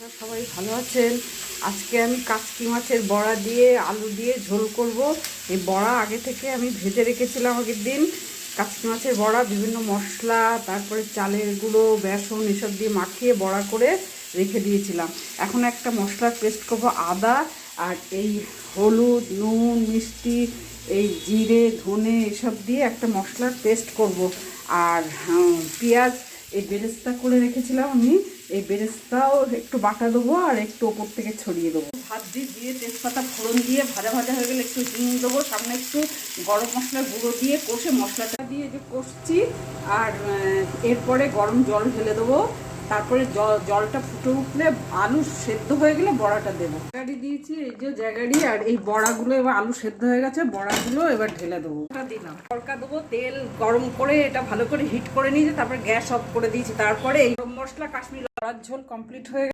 আপনারা সবাই ভালো আছেন। আজকে আমি কাচকি মাছের বড়া দিয়ে আলু দিয়ে ঝোল করব। এই বড়া আগে থেকে আমি ভেজে রেখেছিলাম আগের দিন। কাচকি মাছের বড়া বিভিন্ন মশলা, তারপরে চালের গুঁড়ো, বেসন এসব দিয়ে মাখিয়ে বড়া করে রেখে দিয়েছিলাম। এখন একটা মশলার পেস্ট করব, আদা আর এই হলুদ, নুন, মিষ্টি, এই জিরে, ধনে এসব দিয়ে একটা মশলার পেস্ট করব। আর পেঁয়াজ এই বেরেস্তা করে রেখেছিলাম আমি, এই বেরেস্তাও একটু বাটা দেবো আর একটু ওপর থেকে ছড়িয়ে দেবো। ভাত দিয়ে তেজপাতা ফোড়ন দিয়ে ভাজা ভাজা হয়ে গেলে একটু হিং দেবো, সামনে একটু গরম মশলার গুঁড়ো দিয়ে কষে মশলাটা দিয়ে যে কষছি। আর এরপরে গরম জল ঢেলে দেবো। তারপরে জলটা ফুটে উঠলে আলু সেদ্ধ হয়ে গেলে বড়াটা দেবো। জায়গাড়ি দিয়েছি, এই যে জায়গাড়ি, আর এই বড়াগুলো এবার আলু সেদ্ধ হয়ে গেছে, বড়াগুলো এবার ঢেলে দেবো। দিলাম তড়কা দেবো, তেল গরম করে এটা ভালো করে হিট করে নিয়েছি, তারপরে গ্যাস অফ করে দিয়েছি। তারপরে এই গরম মশলা কাশ্মীরি লঙ্কার ঝোল কমপ্লিট হয়ে